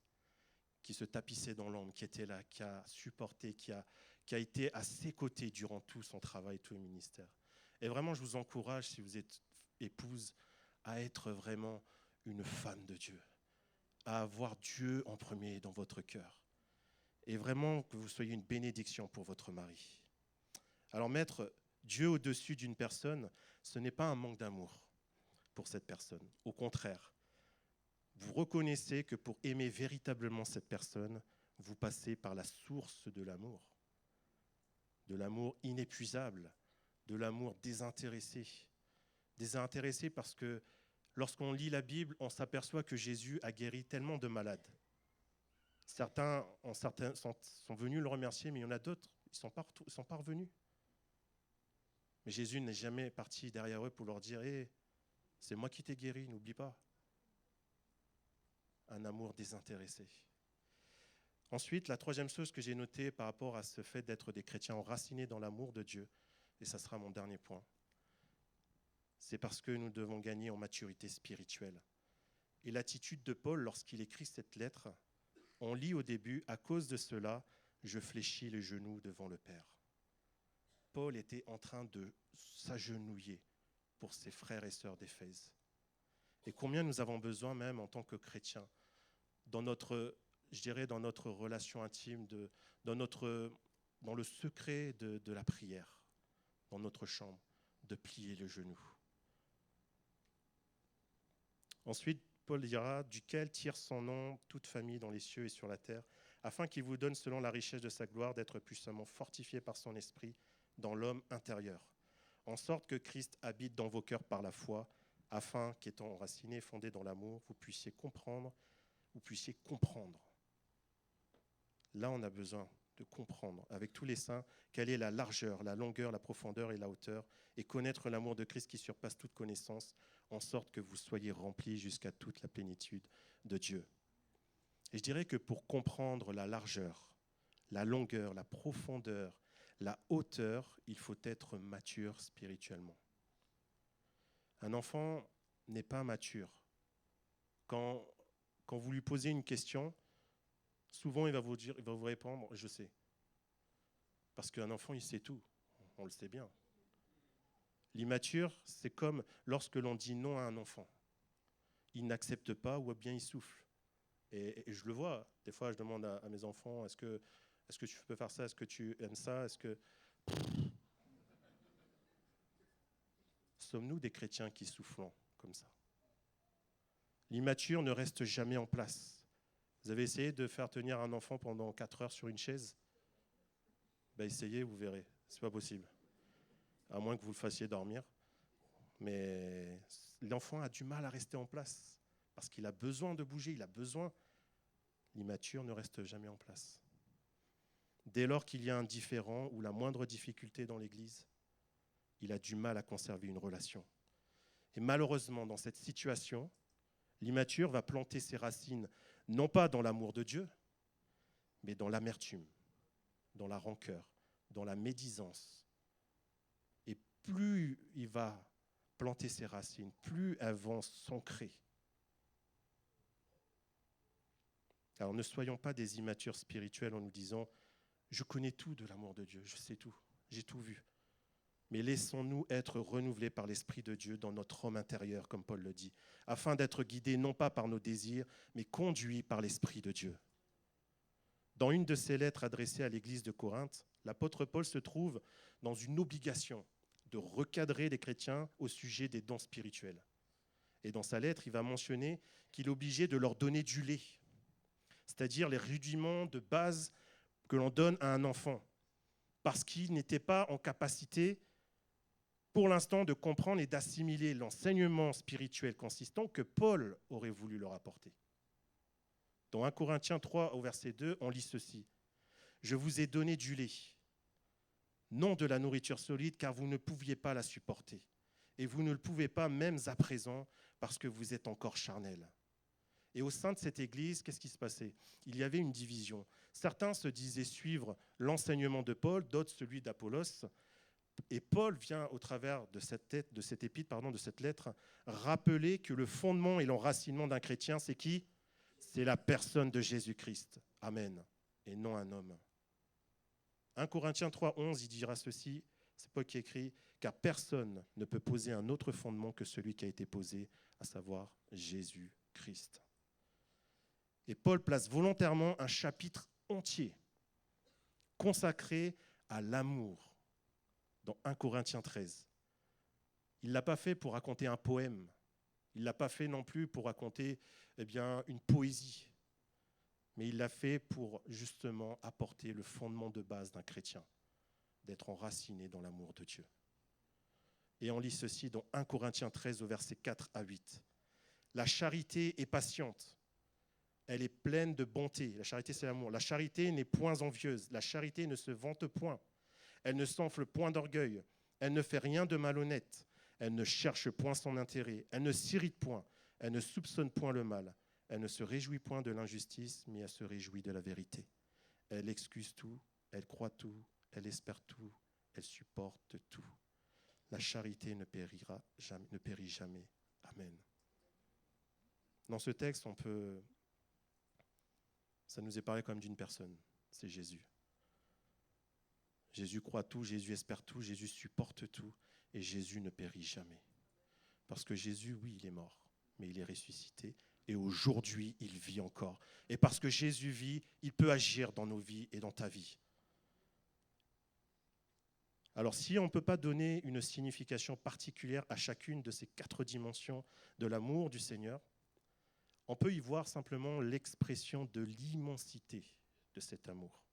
Speaker 2: qui se tapissait dans l'ombre, qui était là, qui a supporté, qui a été à ses côtés durant tout son travail, tout le ministère. Et vraiment, je vous encourage, si vous êtes épouse, à être vraiment une femme de Dieu, à avoir Dieu en premier dans votre cœur. Et vraiment que vous soyez une bénédiction pour votre mari. Alors mettre Dieu au-dessus d'une personne, ce n'est pas un manque d'amour pour cette personne. Au contraire, vous reconnaissez que pour aimer véritablement cette personne, vous passez par la source de l'amour inépuisable, de l'amour désintéressé. Désintéressé parce que lorsqu'on lit la Bible, on s'aperçoit que Jésus a guéri tellement de malades. Certains sont venus le remercier, mais il y en a d'autres, ils ne sont pas revenus. Mais Jésus n'est jamais parti derrière eux pour leur dire « Hey, c'est moi qui t'ai guéri, n'oublie pas. » Un amour désintéressé. Ensuite, la troisième chose que j'ai notée par rapport à ce fait d'être des chrétiens enracinés dans l'amour de Dieu, et ça sera mon dernier point, c'est parce que nous devons gagner en maturité spirituelle. Et l'attitude de Paul, lorsqu'il écrit cette lettre, on lit au début « À cause de cela, je fléchis les genoux devant le Père ». Paul était en train de s'agenouiller pour ses frères et sœurs d'Éphèse. Et combien nous avons besoin même en tant que chrétiens, dans notre relation intime, dans le secret de la prière, dans notre chambre, de plier le genou. Ensuite, Paul dira « Duquel tire son nom toute famille dans les cieux et sur la terre, afin qu'il vous donne selon la richesse de sa gloire d'être puissamment fortifié par son esprit dans l'homme intérieur, en sorte que Christ habite dans vos cœurs par la foi, afin qu'étant enracinés et fondés dans l'amour, vous puissiez comprendre. Là, on a besoin de comprendre avec tous les saints quelle est la largeur, la longueur, la profondeur et la hauteur, et connaître l'amour de Christ qui surpasse toute connaissance, en sorte que vous soyez remplis jusqu'à toute la plénitude de Dieu. Et je dirais que pour comprendre la largeur, la longueur, la profondeur, la hauteur, il faut être mature spirituellement. Un enfant n'est pas mature. Quand vous lui posez une question, souvent il va vous répondre « je sais ». Parce qu'un enfant, il sait tout, on le sait bien. L'immature, c'est comme lorsque l'on dit non à un enfant. Il n'accepte pas ou bien il souffle. Et je le vois, des fois je demande à mes enfants, est-ce que tu peux faire ça, est-ce que tu aimes ça, est-ce que... Sommes-nous des chrétiens qui soufflons comme ça? L'immature ne reste jamais en place. Vous avez essayé de faire tenir un enfant pendant 4 heures sur une chaise? Essayez, vous verrez, c'est pas possible. À moins que vous le fassiez dormir. Mais l'enfant a du mal à rester en place parce qu'il a besoin de bouger, il a besoin. L'immature ne reste jamais en place. Dès lors qu'il y a un différend ou la moindre difficulté dans l'Église, il a du mal à conserver une relation. Et malheureusement, dans cette situation, l'immature va planter ses racines, non pas dans l'amour de Dieu, mais dans l'amertume, dans la rancœur, dans la médisance. Et plus il va planter ses racines, plus elles vont s'ancrer. Alors ne soyons pas des immatures spirituels en nous disant « je connais tout de l'amour de Dieu, je sais tout, j'ai tout vu ». Mais laissons-nous être renouvelés par l'Esprit de Dieu dans notre homme intérieur, comme Paul le dit, afin d'être guidés non pas par nos désirs, mais conduits par l'Esprit de Dieu. Dans une de ses lettres adressées à l'église de Corinthe, l'apôtre Paul se trouve dans une obligation de recadrer les chrétiens au sujet des dons spirituels. Et dans sa lettre, il va mentionner qu'il est obligé de leur donner du lait, c'est-à-dire les rudiments de base que l'on donne à un enfant, parce qu'il n'était pas en capacité, pour l'instant, de comprendre et d'assimiler l'enseignement spirituel consistant que Paul aurait voulu leur apporter. Dans 1 Corinthiens 3, au verset 2, on lit ceci. « Je vous ai donné du lait, non de la nourriture solide, car vous ne pouviez pas la supporter. Et vous ne le pouvez pas même à présent, parce que vous êtes encore charnel. » Et au sein de cette église, qu'est-ce qui se passait? Il y avait une division. Certains se disaient suivre l'enseignement de Paul, d'autres celui d'Apollos. Et Paul vient, au travers de cette lettre, rappeler que le fondement et l'enracinement d'un chrétien, c'est qui? C'est la personne de Jésus-Christ. Amen. Et non un homme. 1 Corinthiens 3, 11, il dira ceci, c'est Paul qui écrit, « Car personne ne peut poser un autre fondement que celui qui a été posé, à savoir Jésus-Christ. » Et Paul place volontairement un chapitre entier consacré à l'amour dans 1 Corinthiens 13. Il ne l'a pas fait pour raconter un poème. Il ne l'a pas fait non plus pour raconter une poésie. Mais il l'a fait pour justement apporter le fondement de base d'un chrétien, d'être enraciné dans l'amour de Dieu. Et on lit ceci dans 1 Corinthiens 13 au verset 4 à 8. « La charité est patiente. Elle est pleine de bonté. » La charité, c'est l'amour. « La charité n'est point envieuse. La charité ne se vante point. Elle ne s'enfle point d'orgueil. Elle ne fait rien de malhonnête. Elle ne cherche point son intérêt. Elle ne s'irrite point. Elle ne soupçonne point le mal. Elle ne se réjouit point de l'injustice, mais elle se réjouit de la vérité. Elle excuse tout. Elle croit tout. Elle espère tout. Elle supporte tout. La charité ne périt jamais. Amen. » Dans ce texte, ça nous est parlé comme d'une personne, c'est Jésus. Jésus croit tout, Jésus espère tout, Jésus supporte tout, et Jésus ne périt jamais. Parce que Jésus, oui, il est mort, mais il est ressuscité, et aujourd'hui, il vit encore. Et parce que Jésus vit, il peut agir dans nos vies et dans ta vie. Alors, si on ne peut pas donner une signification particulière à chacune de ces 4 dimensions de l'amour du Seigneur, on peut y voir simplement l'expression de l'immensité de cet amour.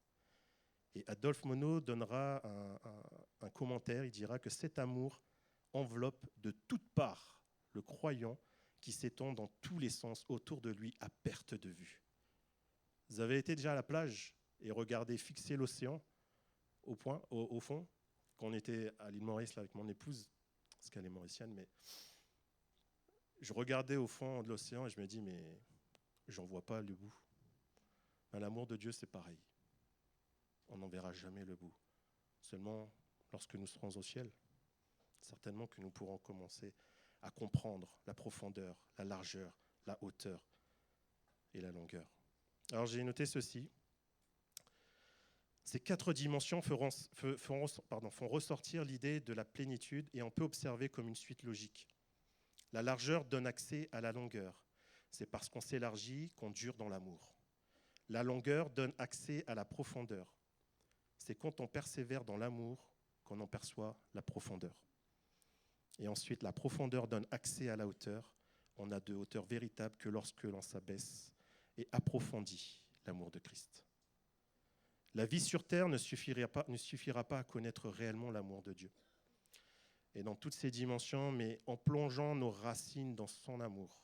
Speaker 2: Et Adolphe Monod donnera un commentaire, il dira que cet amour enveloppe de toutes parts le croyant qui s'étend dans tous les sens autour de lui à perte de vue. Vous avez été déjà à la plage et regardé fixer l'océan au fond, quand on était à l'île Maurice là, avec mon épouse, parce qu'elle est mauricienne, mais je regardais au fond de l'océan et je me dis, mais j'en vois pas le bout. L'amour de Dieu, c'est pareil. On n'en verra jamais le bout. Seulement, lorsque nous serons au ciel, certainement que nous pourrons commencer à comprendre la profondeur, la largeur, la hauteur et la longueur. Alors j'ai noté ceci. Ces 4 dimensions font ressortir l'idée de la plénitude et on peut observer comme une suite logique. La largeur donne accès à la longueur. C'est parce qu'on s'élargit qu'on dure dans l'amour. La longueur donne accès à la profondeur. C'est quand on persévère dans l'amour qu'on en perçoit la profondeur. Et ensuite, la profondeur donne accès à la hauteur. On n'a de hauteur véritable que lorsque l'on s'abaisse et approfondit l'amour de Christ. La vie sur terre ne suffira pas à connaître réellement l'amour de Dieu. Et dans toutes ces dimensions, mais en plongeant nos racines dans son amour,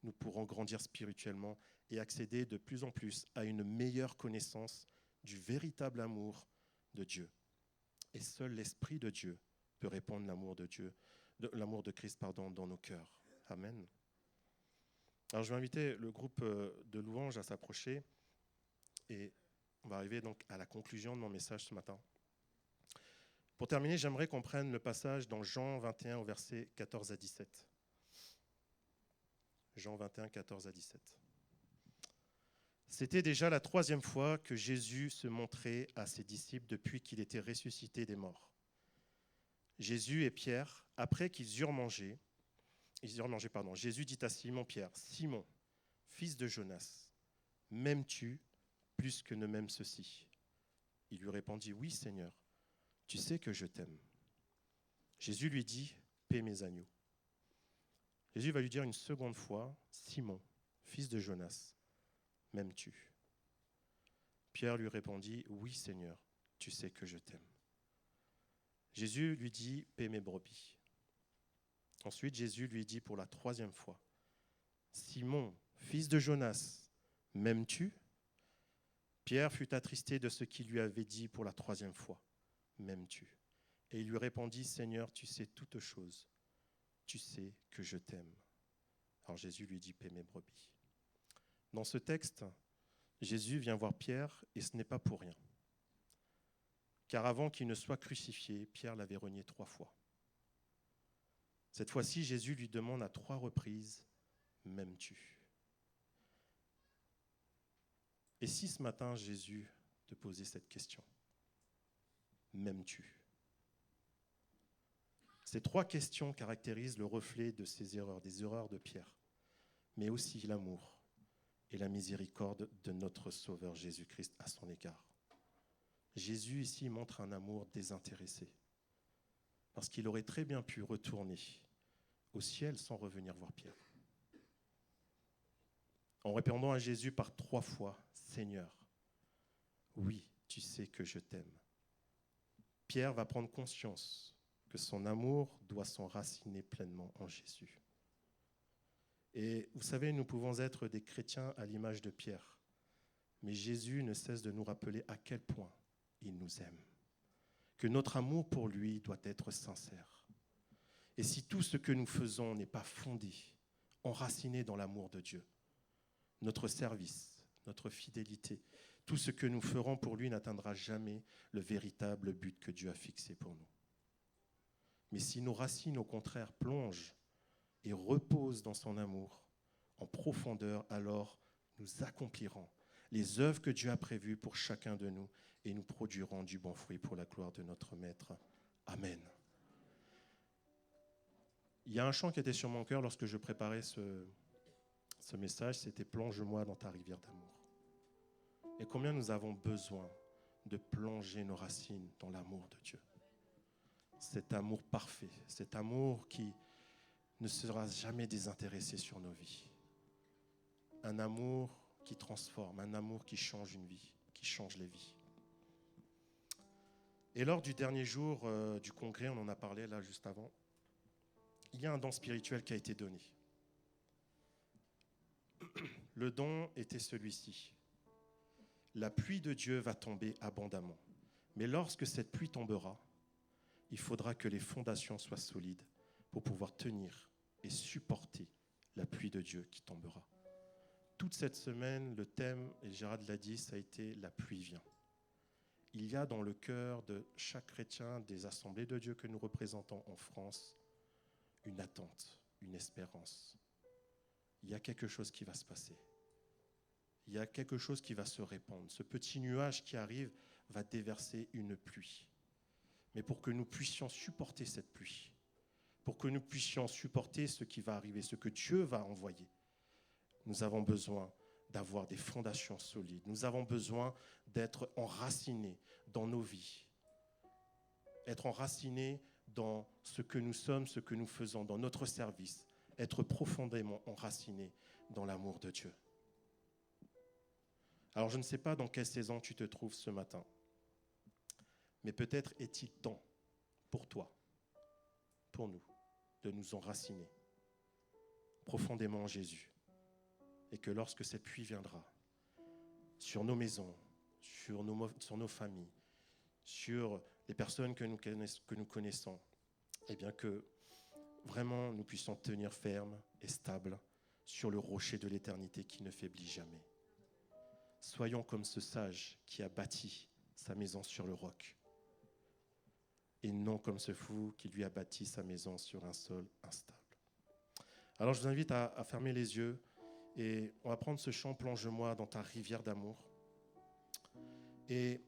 Speaker 2: nous pourrons grandir spirituellement et accéder de plus en plus à une meilleure connaissance du véritable amour de Dieu. Et seul l'Esprit de Dieu peut répandre l'amour de Christ dans nos cœurs. Amen. Alors je vais inviter le groupe de louanges à s'approcher et on va arriver donc à la conclusion de mon message ce matin. Pour terminer, j'aimerais qu'on prenne le passage dans Jean 21 au verset 14 à 17. Jean 21, 14 à 17. C'était déjà la 3e fois que Jésus se montrait à ses disciples depuis qu'il était ressuscité des morts. Jésus et Pierre, après qu'ils eurent mangé, Jésus dit à Simon-Pierre, « Simon, fils de Jonas, m'aimes-tu plus que ne m'aiment ceux-ci » Il lui répondit, « Oui, Seigneur, tu sais que je t'aime. » Jésus lui dit, « Paie mes agneaux. » Jésus va lui dire une seconde fois, « Simon, fils de Jonas, m'aimes-tu » Pierre lui répondit, « Oui, Seigneur, tu sais que je t'aime. » Jésus lui dit, « Paie mes brebis. » Ensuite, Jésus lui dit pour la 3e fois, « Simon, fils de Jonas, m'aimes-tu » Pierre fut attristé de ce qu'il lui avait dit pour la 3e fois, « M'aimes-tu » Et il lui répondit, « Seigneur, tu sais toutes choses. Tu sais que je t'aime. » Alors Jésus lui dit, « Paie mes brebis. » Dans ce texte, Jésus vient voir Pierre et ce n'est pas pour rien. Car avant qu'il ne soit crucifié, Pierre l'avait renié 3 fois. Cette fois-ci, Jésus lui demande à 3 reprises, « M'aimes-tu » Et si ce matin, Jésus te posait cette question, « M'aimes-tu » Ces 3 questions caractérisent le reflet de ces erreurs, des erreurs de Pierre, mais aussi l'amour et la miséricorde de notre Sauveur Jésus-Christ à son égard. Jésus ici montre un amour désintéressé, parce qu'il aurait très bien pu retourner au ciel sans revenir voir Pierre. En répondant à Jésus par 3 fois, « Seigneur, oui, tu sais que je t'aime », Pierre va prendre conscience que son amour doit s'enraciner pleinement en Jésus. Et vous savez, nous pouvons être des chrétiens à l'image de Pierre, mais Jésus ne cesse de nous rappeler à quel point il nous aime, que notre amour pour lui doit être sincère. Et si tout ce que nous faisons n'est pas fondé, enraciné dans l'amour de Dieu, notre service, notre fidélité, tout ce que nous ferons pour lui n'atteindra jamais le véritable but que Dieu a fixé pour nous. Mais si nos racines, au contraire, plongent et reposent dans son amour en profondeur, alors nous accomplirons les œuvres que Dieu a prévues pour chacun de nous et nous produirons du bon fruit pour la gloire de notre Maître. Amen. Il y a un chant qui était sur mon cœur lorsque je préparais ce message, c'était « Plonge-moi dans ta rivière d'amour ». Et combien nous avons besoin de plonger nos racines dans l'amour de Dieu. Cet amour parfait, cet amour qui ne sera jamais désintéressé sur nos vies. Un amour qui transforme, un amour qui change une vie, qui change les vies. Et lors du dernier jour du congrès, on en a parlé là juste avant, il y a un don spirituel qui a été donné. Le don était celui-ci. La pluie de Dieu va tomber abondamment. Mais lorsque cette pluie tombera, il faudra que les fondations soient solides pour pouvoir tenir et supporter la pluie de Dieu qui tombera. toute cette semaine, le thème, et Gérard l'a dit, ça a été « La pluie vient ». Il y a dans le cœur de chaque chrétien des assemblées de Dieu que nous représentons en France une attente, une espérance. Il y a quelque chose qui va se passer. Il y a quelque chose qui va se répandre. Ce petit nuage qui arrive va déverser une pluie. Mais pour que nous puissions supporter cette pluie, pour que nous puissions supporter ce qui va arriver, ce que Dieu va envoyer, nous avons besoin d'avoir des fondations solides. Nous avons besoin d'être enracinés dans nos vies, être enracinés dans ce que nous sommes, ce que nous faisons, dans notre service, être profondément enracinés dans l'amour de Dieu. Alors je ne sais pas dans quelle saison tu te trouves ce matin, mais peut-être est-il temps pour toi, pour nous, de nous enraciner profondément en Jésus. Et que lorsque cette pluie viendra sur nos maisons, sur nos familles, sur les personnes que nous connaissons, eh bien que vraiment nous puissions tenir ferme et stable sur le rocher de l'éternité qui ne faiblit jamais. Soyons comme ce sage qui a bâti sa maison sur le roc, et non comme ce fou qui lui a bâti sa maison sur un sol instable. Alors je vous invite à fermer les yeux. Et on va prendre ce chant « Plonge-moi dans ta rivière d'amour ». Et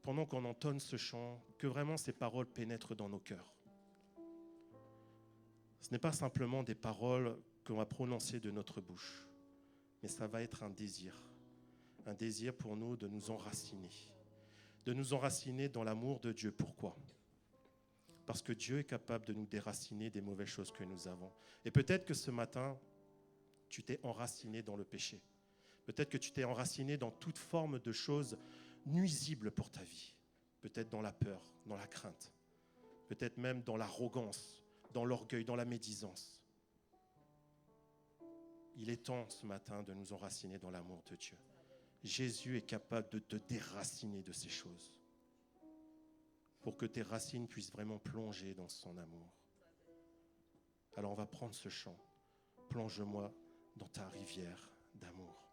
Speaker 2: pendant qu'on entonne ce chant, que vraiment ces paroles pénètrent dans nos cœurs. Ce n'est pas simplement des paroles qu'on va prononcer de notre bouche, mais ça va être un désir pour nous de nous enraciner dans l'amour de Dieu. Pourquoi ? Parce que Dieu est capable de nous déraciner des mauvaises choses que nous avons. Et peut-être que ce matin, tu t'es enraciné dans le péché. Peut-être que tu t'es enraciné dans toute forme de choses nuisibles pour ta vie. Peut-être dans la peur, dans la crainte. Peut-être même dans l'arrogance, dans l'orgueil, dans la médisance. Il est temps ce matin de nous enraciner dans l'amour de Dieu. Jésus est capable de te déraciner de ces choses pour que tes racines puissent vraiment plonger dans son amour. Alors on va prendre ce chant. Plonge-moi dans ta rivière d'amour.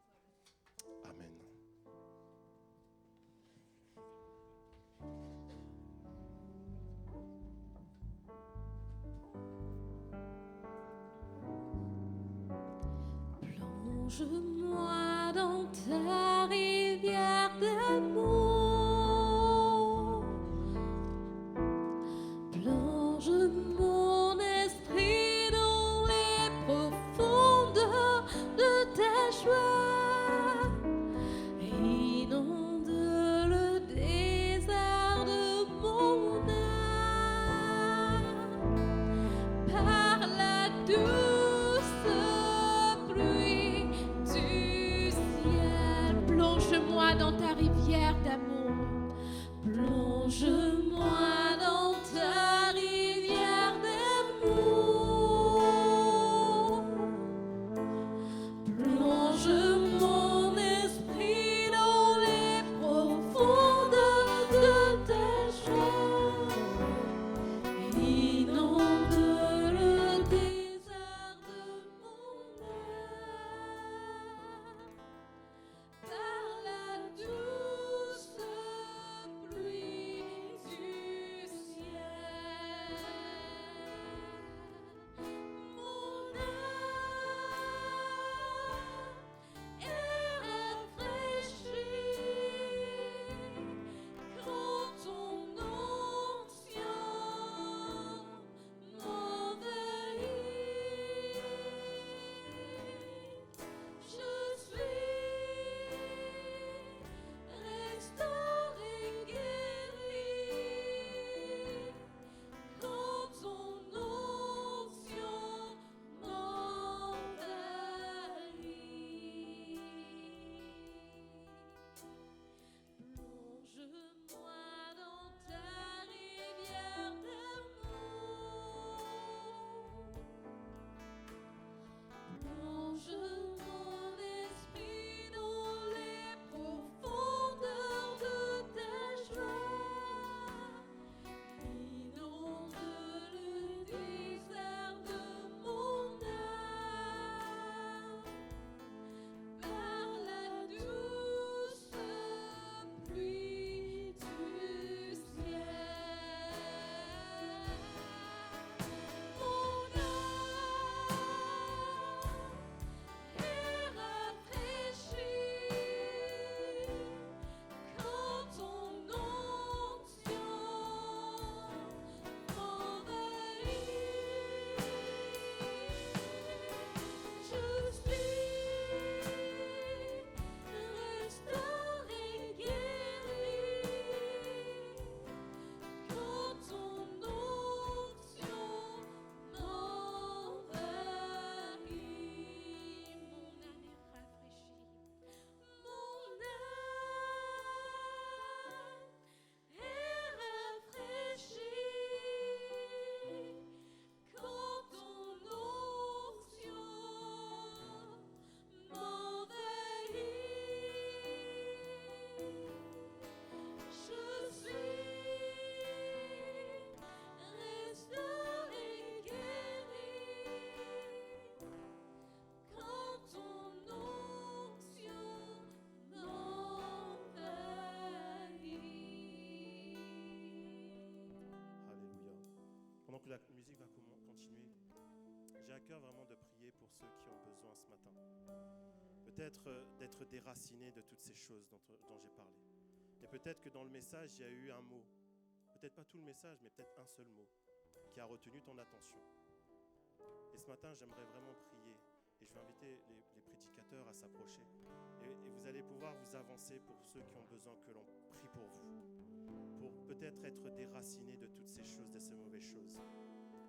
Speaker 2: Amen.
Speaker 1: Plonge-moi dans ta rivière d'amour. Plonge mon esprit dans les profondeurs de ta joie. Inonde le désert de mon âme par la douce pluie du
Speaker 2: pendant que la musique va continuer, j'ai à cœur vraiment de prier pour ceux qui ont besoin ce matin. Peut-être d'être déracinés de toutes ces choses dont j'ai parlé. Et peut-être que dans le message, il y a eu un mot. Peut-être pas tout le message, mais peut-être un seul mot qui a retenu ton attention. Et ce matin, j'aimerais vraiment prier. Et je vais inviter les prédicateurs à s'approcher. Et vous allez pouvoir vous avancer pour ceux qui ont besoin que l'on prie pour vous. Pour peut-être être déracinés de toutes ces choses, de ces mauvaises choses.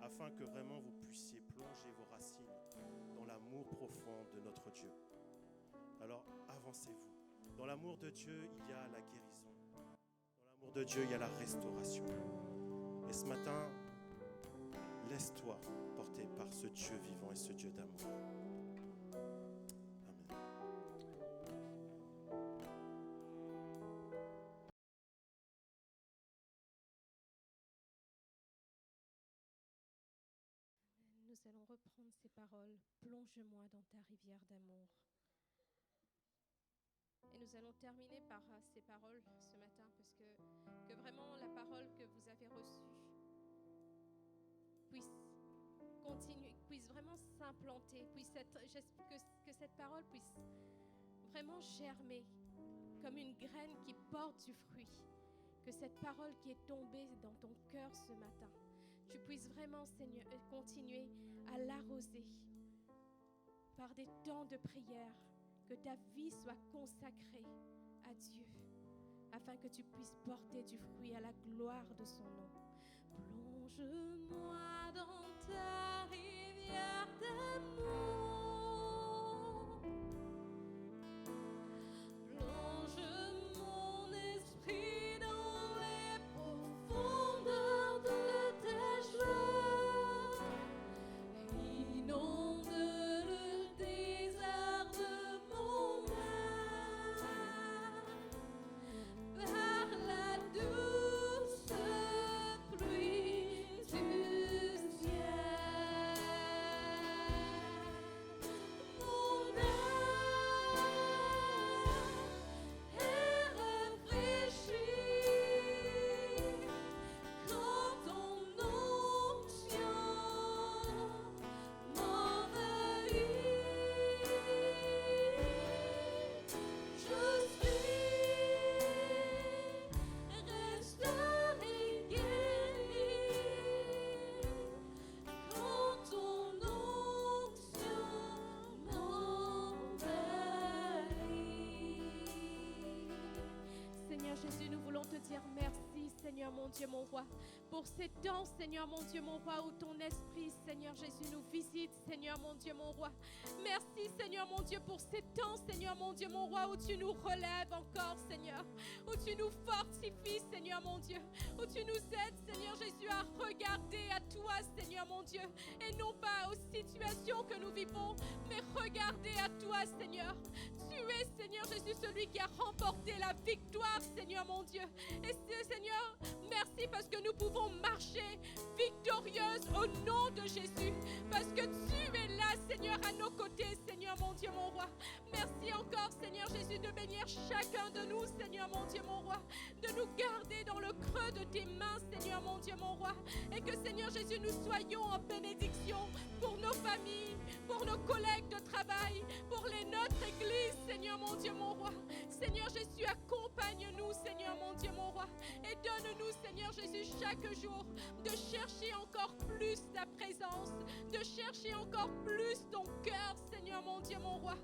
Speaker 2: Afin que vraiment vous puissiez plonger vos racines dans l'amour profond de notre Dieu. Alors avancez-vous. Dans l'amour de Dieu, il y a la guérison. Dans l'amour de Dieu, il y a la restauration. Et ce matin, laisse-toi porter par ce Dieu vivant et ce Dieu d'amour. Amen.
Speaker 1: Nous allons reprendre ces paroles. Plonge-moi dans ta rivière d'amour. Et nous allons terminer par ces paroles ce matin, parce que vraiment la parole que vous avez reçue puisse continuer, puisse vraiment s'implanter, que cette parole puisse vraiment germer comme une graine qui porte du fruit. Que cette parole qui est tombée dans ton cœur ce matin, tu puisses vraiment, Seigneur, continuer à l'arroser par des temps de prière. Que ta vie soit consacrée à Dieu, afin que tu puisses porter du fruit à la gloire de son nom. Plonge-moi dans ta rivière d'amour. Plonge mon esprit dans les profondeurs de tes joies. Inonde le désert de mon âme par la douce pluie du ciel. Mon âme est rafraîchie quand ton onction m'envahit. Je suis restaurée, guérie quand ton onction m'envahit. Seigneur Jésus, nous voulons te dire merci, Seigneur mon Dieu, mon roi, pour ces temps, Seigneur mon Dieu, mon roi, où ton esprit, Seigneur Jésus, nous visite, Seigneur mon Dieu, mon roi. Merci, Seigneur mon Dieu, pour ces temps, Seigneur mon Dieu, mon roi, où tu nous relèves encore, Seigneur, où tu nous fortifies, Seigneur mon Dieu, où tu nous aides, Seigneur Jésus, à regarder à toi, Seigneur mon Dieu, et non pas aux situations que nous vivons, mais regarder à toi, Seigneur. Tu es, Seigneur Jésus, celui qui a remporté la victoire, Seigneur mon Dieu. Et Seigneur, merci parce que nous pouvons marcher victorieuses au nom de Jésus, parce que tu es là, Seigneur, à nos côtés, Seigneur mon Dieu, mon roi. Merci encore, Seigneur Jésus, de bénir chacun de nous, Seigneur mon Dieu, mon roi, de nous garder dans le creux de tes mains, Seigneur mon Dieu, mon roi, et que, Seigneur Jésus, nous soyons en bénédiction pour nos familles, pour nos collègues de travail, pour notre église, Seigneur mon Dieu, mon roi. Seigneur Jésus, accompagne-nous, Seigneur mon Dieu, mon roi, et donne-nous, Seigneur Jésus, chaque jour de chercher encore plus ta présence, de chercher encore plus ton cœur, Seigneur mon Dieu, mon roi.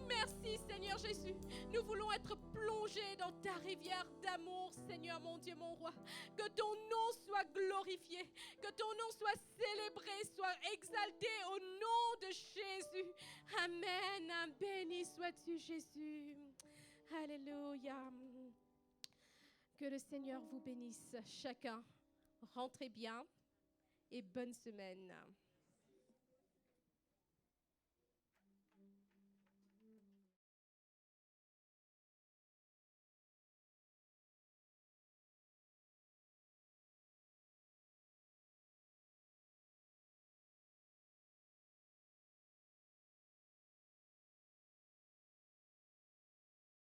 Speaker 1: Merci, Seigneur Jésus. Nous voulons être plongés dans ta rivière d'amour, Seigneur mon Dieu, mon roi. Que ton nom soit glorifié, que ton nom soit célébré, soit exalté au nom de Jésus. Amen. Béni sois-tu, Jésus. Alléluia. Que le Seigneur vous bénisse chacun. Rentrez bien et bonne semaine.